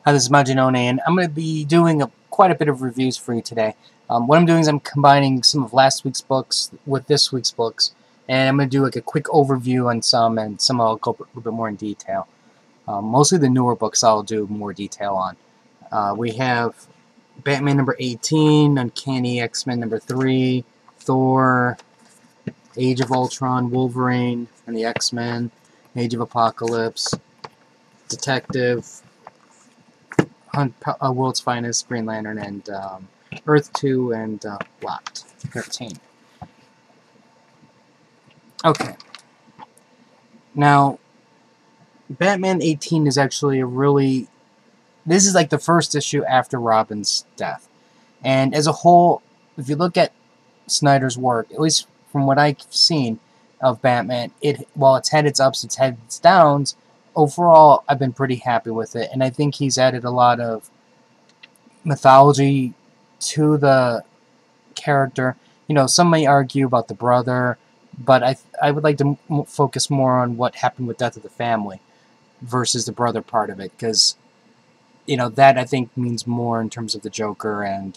Hi, this is Majin, and I'm going to be doing quite a bit of reviews for you today. What I'm doing is I'm combining some of last week's books with this week's books, and I'm going to do like a quick overview on some, and some I'll go a little bit more in detail. Mostly the newer books I'll do more detail on. We have Batman number 18, Uncanny X-Men number 3, Thor, Age of Ultron, Wolverine, and the X-Men, Age of Apocalypse, Detective, World's Finest, Green Lantern, and Earth 2, and Lot 13. Okay. Now, Batman 18 is actually a really... This is like the first issue after Robin's death. And as a whole, if you look at Snyder's work, at least from what I've seen of Batman, while it's had its ups, it's had its downs, overall, I've been pretty happy with it, and I think he's added a lot of mythology to the character. You know, some may argue about the brother, but I would like to focus more on what happened with Death of the Family versus the brother part of it, because, you know, that I think means more in terms of the Joker and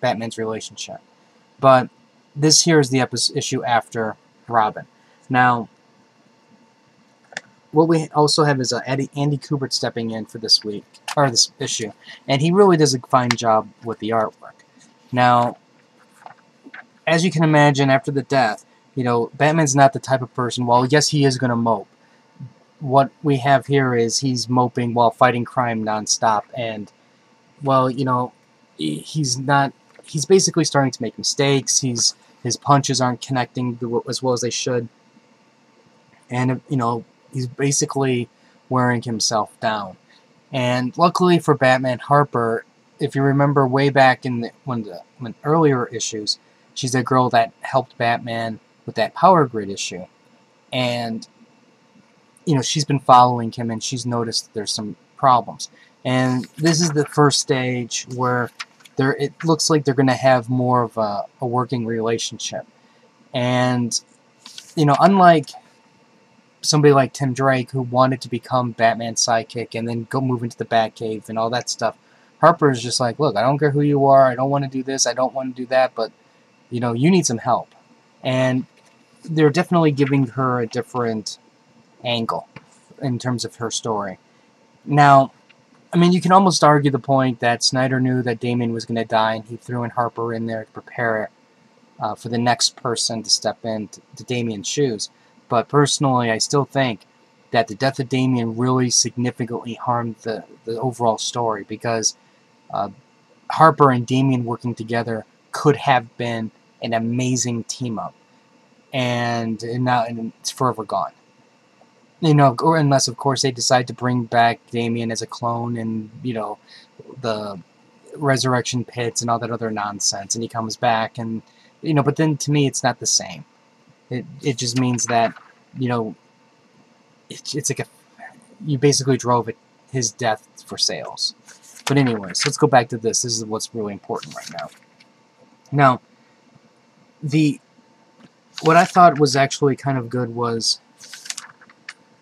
Batman's relationship. But this here is the issue after Robin. Now, what we also have is Andy Kubert stepping in for this week, or this issue, and he really does a fine job with the artwork. Now, as you can imagine, after the death, you know, Batman's not the type of person, well, yes, he is going to mope. What we have here is he's moping while fighting crime nonstop, and, well, you know, he's basically starting to make mistakes. His punches aren't connecting as well as they should, and, you know, he's basically wearing himself down. And luckily for Batman, Harper, if you remember way back in when earlier issues, she's the girl that helped Batman with that power grid issue. And, you know, she's been following him, and she's noticed that there's some problems. And this is the first stage where it looks like they're going to have more of a working relationship. And, you know, unlike somebody like Tim Drake, who wanted to become Batman's sidekick and then go move into the Batcave and all that stuff, Harper is just like, look, I don't care who you are, I don't want to do this, I don't want to do that, but, you know, you need some help. And they're definitely giving her a different angle in terms of her story. Now, I mean, you can almost argue the point that Snyder knew that Damian was going to die, and he threw in Harper in there to prepare it for the next person to step into Damian's shoes. But personally, I still think that the death of Damian really significantly harmed the overall story, because Harper and Damian working together could have been an amazing team-up. And now it's forever gone. You know, or unless, of course, they decide to bring back Damian as a clone and, you know, the resurrection pits and all that other nonsense, and he comes back, and, you know, but then to me it's not the same. It just means that, you know, it's like you basically drove his death for sales. But anyways, let's go back to this. This is what's really important right now. Now, what I thought was actually kind of good was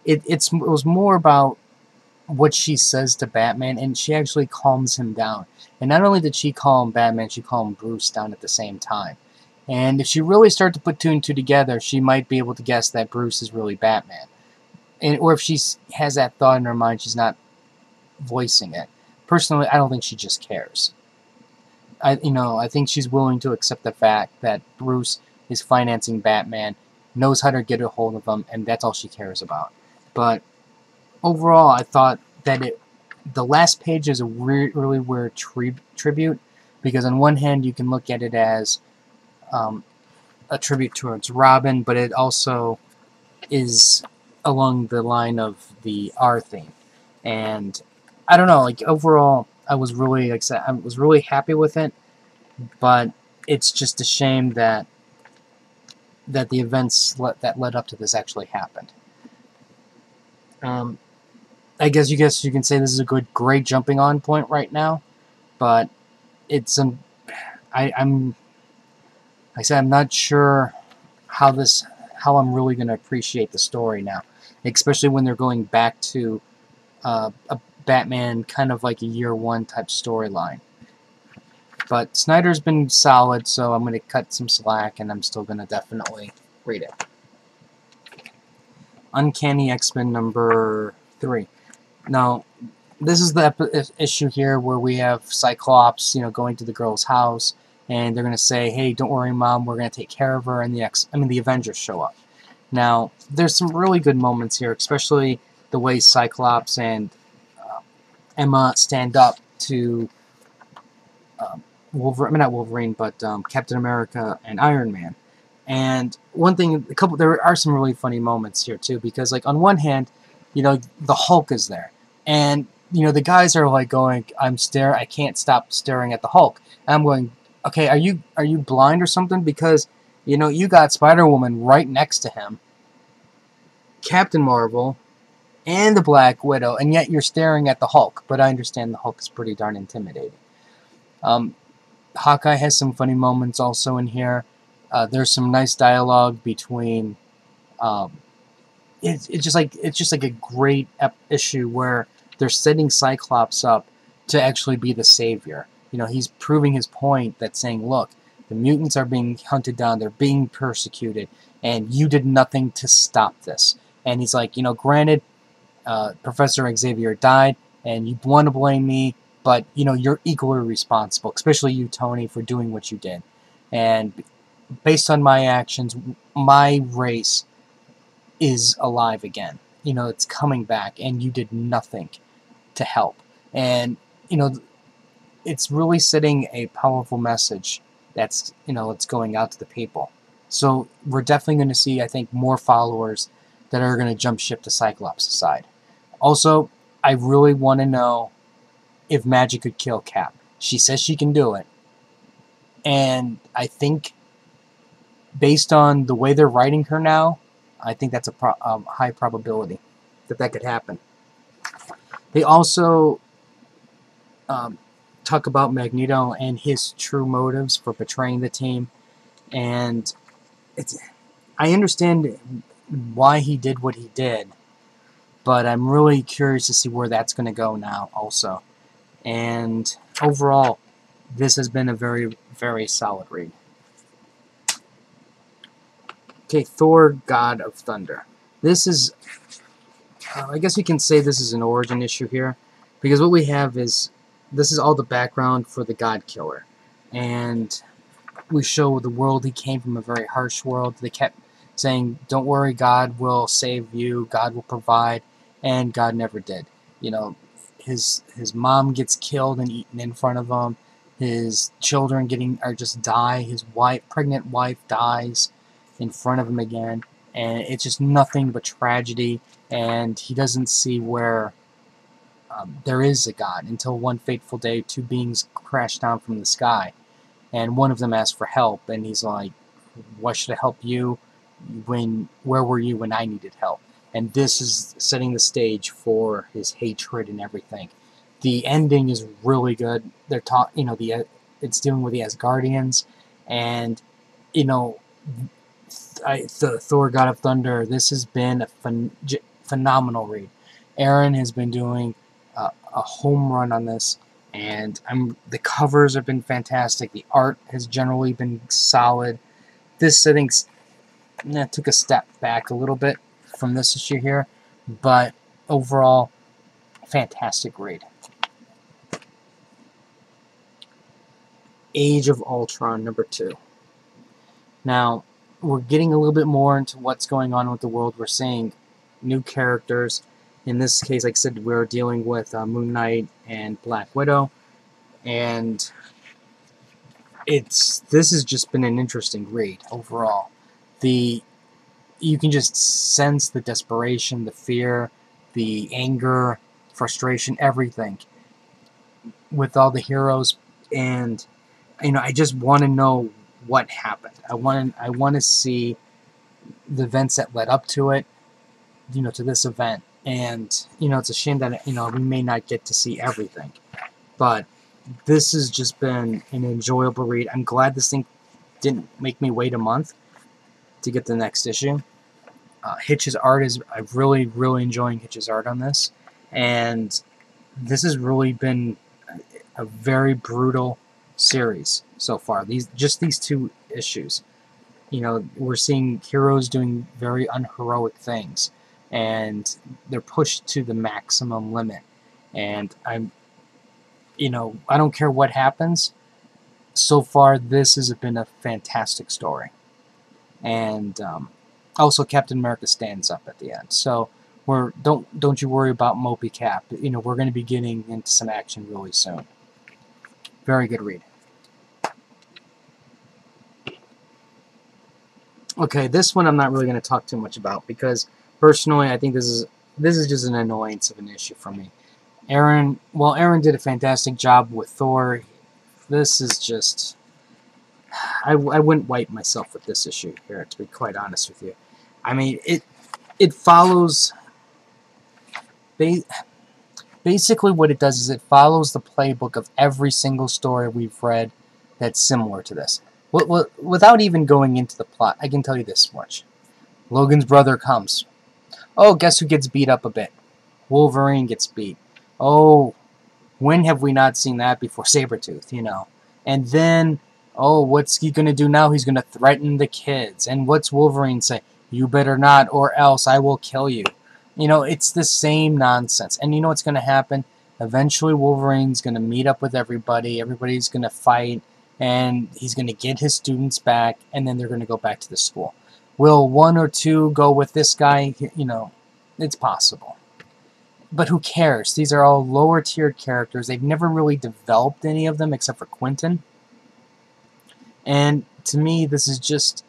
it was more about what she says to Batman, and she actually calms him down. And not only did she calm Batman, she calmed Bruce down at the same time. And if she really started to put two and two together, she might be able to guess that Bruce is really Batman. Or if she has that thought in her mind, she's not voicing it. Personally, I don't think she just cares. I think she's willing to accept the fact that Bruce is financing Batman, knows how to get a hold of him, and that's all she cares about. But overall, I thought that the last page is a really weird tribute, because on one hand, you can look at it as a tribute towards Robin, but it also is along the line of the R theme. And I don't know, like, overall, I was really happy with it, but it's just a shame that the events that led up to this actually happened. I guess you can say this is a great jumping on point right now, but it's I'm not sure how I'm really going to appreciate the story now, especially when they're going back to Batman kind of like a year one type storyline. But Snyder's been solid, so I'm going to cut some slack, and I'm still going to definitely read it. Uncanny X-Men number 3. Now, this is the issue here where we have Cyclops, going to the girl's house, and they're going to say, "Hey, don't worry, Mom, we're going to take care of her," and the Avengers show up. Now, there's some really good moments here, especially the way Cyclops and Emma stand up to not Wolverine, but Captain America and Iron Man. And one thing, there are some really funny moments here too, because like on one hand, the Hulk is there, and the guys are like going, I can't stop staring at the Hulk. And I'm going, okay, are you blind or something? Because you got Spider-Woman right next to him, Captain Marvel, and the Black Widow, and yet you're staring at the Hulk. But I understand the Hulk is pretty darn intimidating. Hawkeye has some funny moments also in here. There's some nice dialogue between. It's just like a great issue where they're setting Cyclops up to actually be the savior. He's proving his point that saying, look, the mutants are being hunted down, they're being persecuted, and you did nothing to stop this. And he's like, granted, Professor Xavier died, and you want to blame me, but you're equally responsible, especially you, Tony, for doing what you did. And based on my actions, my race is alive again. It's coming back, and you did nothing to help. And it's really setting a powerful message that's it's going out to the people. So we're definitely going to see, I think, more followers that are going to jump ship to Cyclops' side. Also, I really want to know if Magic could kill Cap. She says she can do it, and I think based on the way they're writing her now, I think that's a high probability that could happen. They also talk about Magneto and his true motives for betraying the team, and I understand why he did what he did, but I'm really curious to see where that's going to go now also. And overall, this has been a very, very solid read. Okay, Thor, God of Thunder. This is, I guess we can say this is an origin issue here, because what we have is, this is all the background for the God Killer. And we show the world he came from, a very harsh world. They kept saying, don't worry, God will save you, God will provide, and God never did. His mom gets killed and eaten in front of him. His children just die. His pregnant wife dies in front of him again, and it's just nothing but tragedy. And he doesn't see where there is a God until one fateful day, two beings crash down from the sky, and one of them asks for help, and he's like, "Why should I help you? Where were you when I needed help?" And this is setting the stage for his hatred and everything. The ending is really good. They're it's dealing with the Asgardians, and the Thor: God of Thunder. This has been a phenomenal read. Aaron has been doing a home run on this, and the covers have been fantastic. The art has generally been solid. This, I think, took a step back a little bit from this issue here, but overall, fantastic read. Age of Ultron number 2. Now, we're getting a little bit more into what's going on with the world. We're seeing new characters. In this case, like I said, we're dealing with Moon Knight and Black Widow, and this has just been an interesting read overall. You can just sense the desperation, the fear, the anger, frustration, everything with all the heroes, and I just want to know what happened. I want to see the events that led up to it, to this event. And it's a shame that we may not get to see everything, but this has just been an enjoyable read. I'm glad this thing didn't make me wait a month to get the next issue. Hitch's art I'm really enjoying Hitch's art on this, and this has really been a very brutal series so far. Just these 2 issues. You know, we're seeing heroes doing very unheroic things, and they're pushed to the maximum limit. And I don't care what happens. So far, this has been a fantastic story. And also, Captain America stands up at the end. So don't you worry about Mopey Cap. You know, we're going to be getting into some action really soon. Very good read. Okay, this one I'm not really going to talk too much about because personally I think this is just an annoyance of an issue for me. Aaron did a fantastic job with Thor. This is just I wouldn't wipe myself with this issue here, to be quite honest with you. I mean, it follows basically what it does is it follows the playbook of every single story we've read that's similar to this. Without even going into the plot, I can tell you this much. Logan's brother comes. Oh, guess who gets beat up a bit? Wolverine gets beat. Oh, when have we not seen that before? Sabretooth, you know. And then, oh, what's he going to do now? He's going to threaten the kids. And what's Wolverine say? You better not, or else I will kill you. You know, it's the same nonsense. And you know what's going to happen? Eventually Wolverine's going to meet up with everybody. Everybody's going to fight. And he's going to get his students back, and then they're going to go back to the school. Will 1 or 2 go with this guy? You know, it's possible. But who cares? These are all lower-tiered characters. They've never really developed any of them except for Quentin. And to me, this is just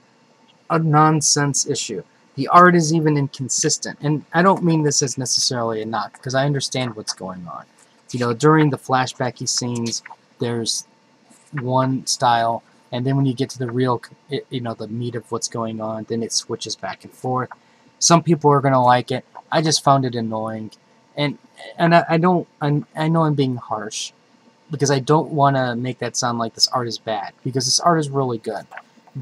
a nonsense issue. The art is even inconsistent. And I don't mean this as necessarily a knock, because I understand what's going on. You know, during the flashbacky scenes, there's one style, and then when you get to the real, you know, the meat of what's going on, then it switches back and forth. Some people are going to like it. I just found it annoying. And I know I'm being harsh, because I don't want to make that sound like this art is bad, because this art is really good.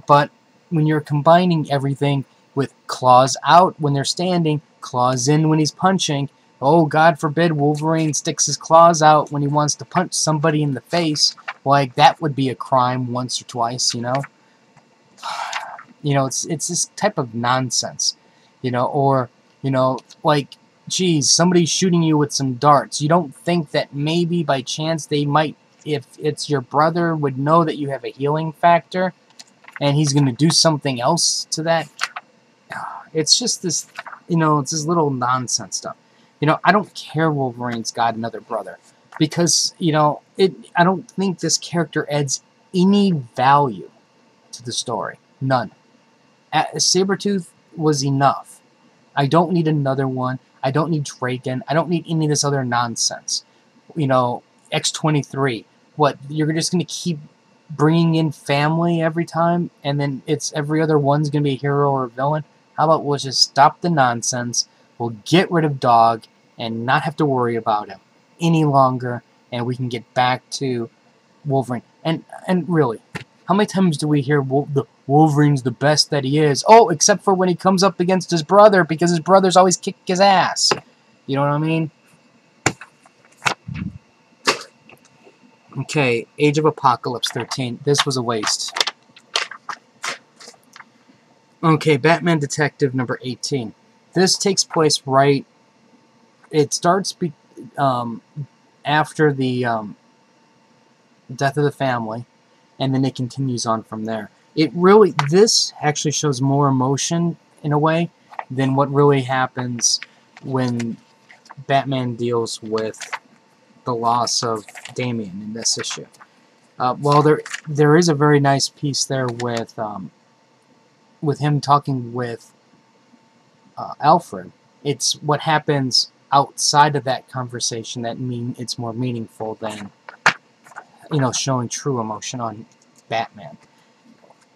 But when you're combining everything with claws out when they're standing, claws in when he's punching, oh, God forbid Wolverine sticks his claws out when he wants to punch somebody in the face, like, that would be a crime once or twice, you know? You know, it's this type of nonsense, you know, or, you know, like, geez, somebody's shooting you with some darts. You don't think that maybe by chance they might, if it's your brother, would know that you have a healing factor, and he's going to do something else to that? It's just this, you know, it's this little nonsense stuff. You know, I don't care Wolverine's got another brother, because, you know, I don't think this character adds any value to the story. None. Sabretooth was enough. I don't need another one. I don't need Draken. I don't need any of this other nonsense. You know, X-23. What, you're just going to keep bringing in family every time, and then it's every other one's going to be a hero or a villain? How about we'll just stop the nonsense, we'll get rid of Dog, and not have to worry about him any longer, and we can get back to Wolverine. And really, how many times do we hear the Wolverine's the best that he is? Oh, except for when he comes up against his brother, because his brother's always kick his ass. You know what I mean? Okay, Age of Apocalypse 13. This was a waste. Okay, Batman Detective number 18. This takes place right... It starts after the death of the family, and then it continues on from there. This actually shows more emotion, in a way, than what really happens when Batman deals with the loss of Damian in this issue. Well, there is a very nice piece there with him talking with Alfred. It's what happens outside of that conversation that it's more meaningful than, you know, showing true emotion on Batman.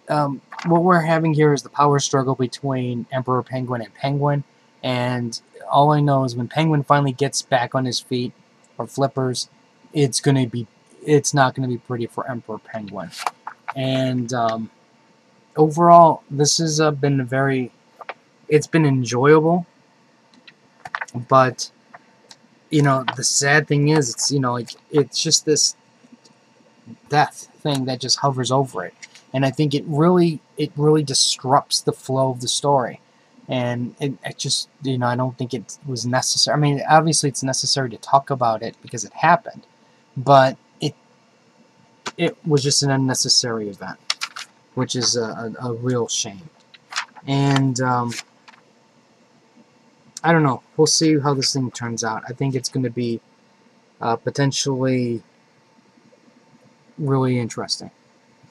What we're having here is the power struggle between Emperor Penguin and Penguin, and all I know is when Penguin finally gets back on his feet, or flippers, it's not gonna be pretty for Emperor Penguin. And overall, this has been it's been enjoyable, but you know, the sad thing is, it's, you know, like, it's just this death thing that just hovers over it. And I think it really disrupts the flow of the story. And it just, you know, I don't think it was necessary. I mean, obviously it's necessary to talk about it because it happened, but it was just an unnecessary event, which is a real shame. And I don't know. We'll see how this thing turns out. I think it's going to be potentially really interesting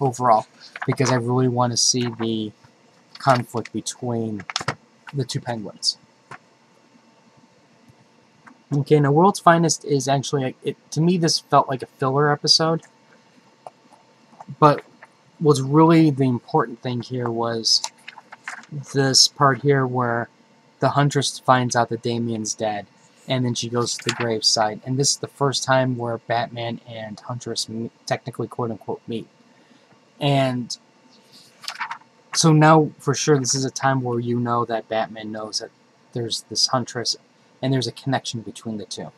overall, because I really want to see the conflict between the two penguins. Okay, now World's Finest is actually, to me this felt like a filler episode, but what's really the important thing here was this part here where the Huntress finds out that Damian's dead, and then she goes to the gravesite, and this is the first time where Batman and Huntress technically quote-unquote meet. And so now, for sure, this is a time where you know that Batman knows that there's this Huntress, and there's a connection between the two.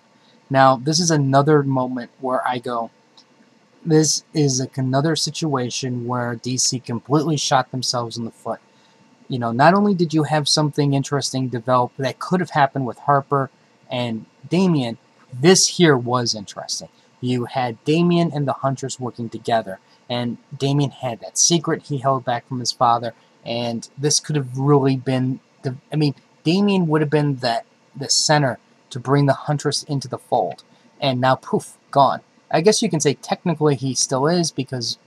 Now, this is another moment where I go, this is another situation where DC completely shot themselves in the foot. You know, not only did you have something interesting develop that could have happened with Harper and Damian, this here was interesting. You had Damian and the Huntress working together, and Damian had that secret he held back from his father, and this could have really been I mean, Damian would have been the center to bring the Huntress into the fold, and now poof, gone. I guess you can say technically he still is, because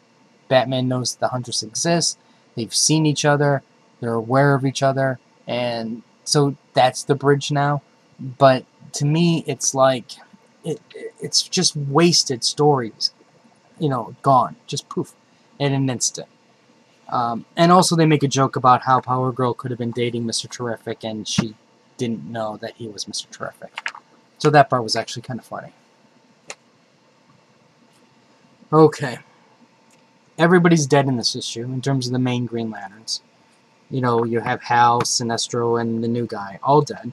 Batman knows the Huntress exists, they've seen each other, they're aware of each other, and so that's the bridge now. But to me, it's like, it's just wasted stories, you know, gone, just poof, in an instant. And also they make a joke about how Power Girl could have been dating Mr. Terrific, and she didn't know that he was Mr. Terrific. So that part was actually kind of funny. Okay. Everybody's dead in this issue, in terms of the main Green Lanterns. You know, you have Hal, Sinestro, and the new guy, all dead.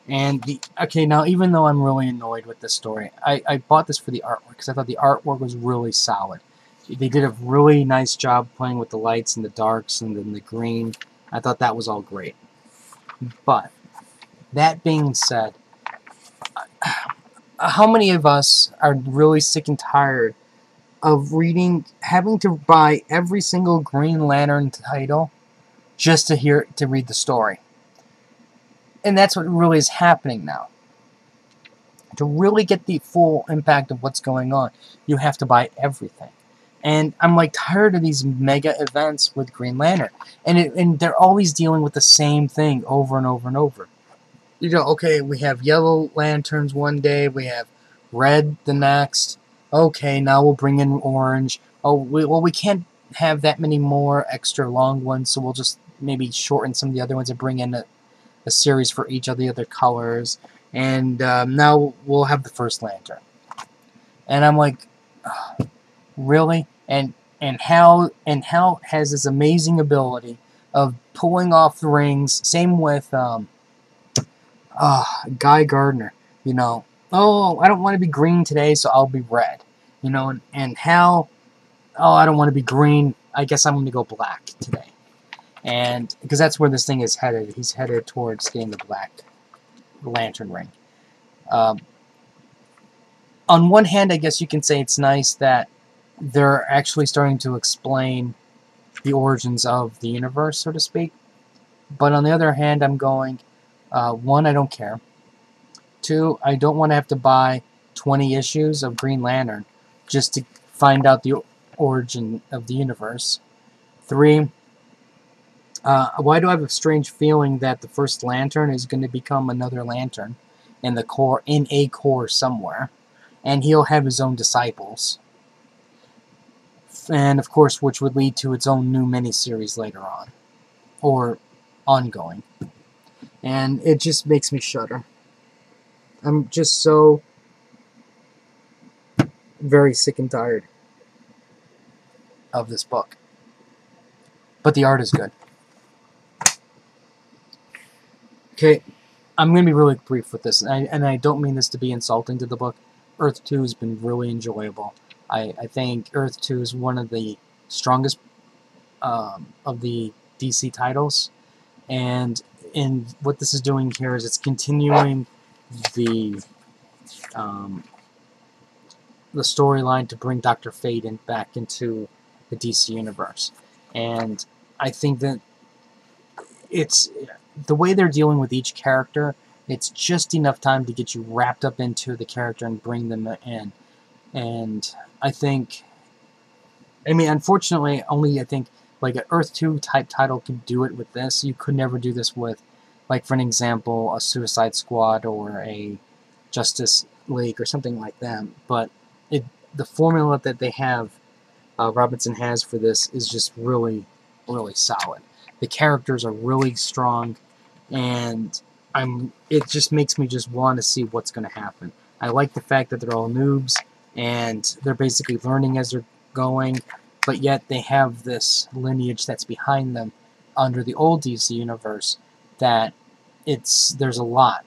And okay, now even though I'm really annoyed with this story, I bought this for the artwork, because I thought the artwork was really solid. They did a really nice job playing with the lights and the darks and then the green. I thought that was all great. But, that being said, how many of us are really sick and tired of having to buy every single Green Lantern title just to read the story? And that's what really is happening now. To really get the full impact of what's going on, you have to buy everything. And I'm like tired of these mega events with Green Lantern. And they're always dealing with the same thing over and over and over. You know, okay, we have yellow lanterns one day, we have red the next. Okay, now we'll bring in orange. Oh, we can't have that many more extra long ones, so we'll just maybe shorten some of the other ones and bring in a series for each of the other colors. And now we'll have the first lantern. And I'm like, really? And Hal has this amazing ability of pulling off the rings. Same with Guy Gardner. You know, oh, I don't want to be green today, so I'll be red. You know, and Hal, oh, I don't want to be green, I guess I'm going to go black today. And because that's where this thing is headed. He's headed towards getting the black lantern ring. On one hand, I guess you can say it's nice that they're actually starting to explain the origins of the universe, so to speak. But on the other hand, I'm going, one, I don't care. Two, I don't want to have to buy 20 issues of Green Lantern just to find out the origin of the universe. Three, why do I have a strange feeling that the first lantern is going to become another lantern in a core somewhere, and he'll have his own disciples, and of course, which would lead to its own new miniseries later on, or ongoing, and it just makes me shudder. I'm just so very sick and tired of this book, but the art is good. Okay, I'm going to be really brief with this, and I don't mean this to be insulting to the book. Earth 2 has been really enjoyable. I think Earth 2 is one of the strongest of the DC titles, and what this is doing here is it's continuing the storyline to bring Dr. Fate back into the DC universe. And I think that it's the way they're dealing with each character, it's just enough time to get you wrapped up into the character and bring them in. And I think, I mean, unfortunately, only I think like an Earth 2 type title could do it with this. You could never do this with, like, for an example, a Suicide Squad or a Justice League or something like that. But the formula that they have, Robinson has for this, is just really, really solid. The characters are really strong, and it just makes me just want to see what's going to happen. I like the fact that they're all noobs, and they're basically learning as they're going, but yet they have this lineage that's behind them under the old DC universe that there's a lot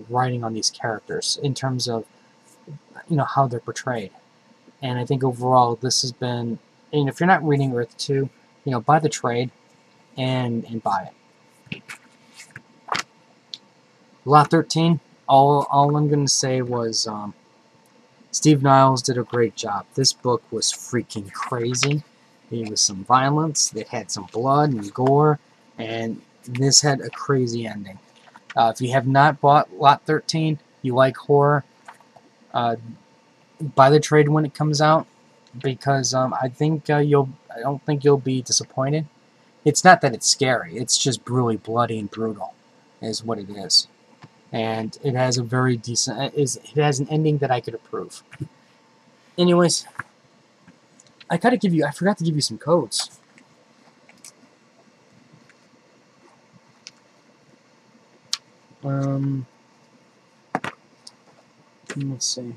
riding on these characters in terms of, you know, how they're portrayed. And I think overall this has been, and if you're not reading Earth 2, you know, buy the trade and buy it. Lot 13, all I'm going to say was Steve Niles did a great job. This book was freaking crazy. There was some violence, it had some blood and gore, and this had a crazy ending. If you have not bought Lot 13, you like horror, buy the trade when it comes out, because I don't think you'll be disappointed. It's not that it's scary, it's just really bloody and brutal, is what it is. And it has a very decent, it has an ending that I could approve. Anyways, I forgot to give you some codes. Let's see.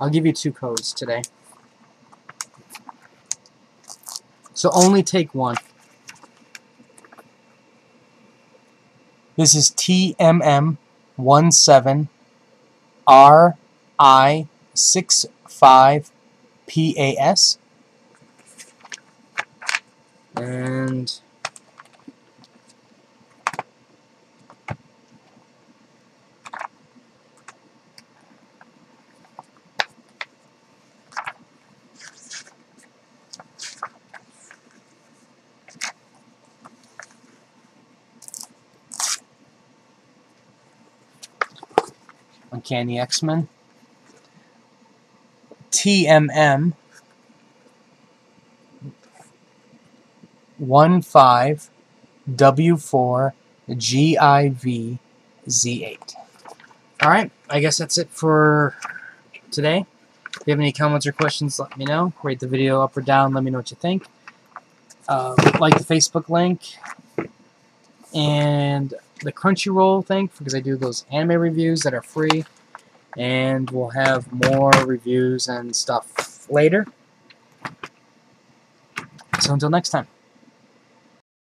I'll give you 2 codes today. So only take one. This is TMM17RI65PAS. And Uncanny X-Men, TMM 15W4GIVZ8. Alright, I guess that's it for today. If you have any comments or questions, let me know. Rate the video up or down, let me know what you think. Like the Facebook link and the Crunchyroll thing, because I do those anime reviews that are free, and we'll have more reviews and stuff later. So until next time.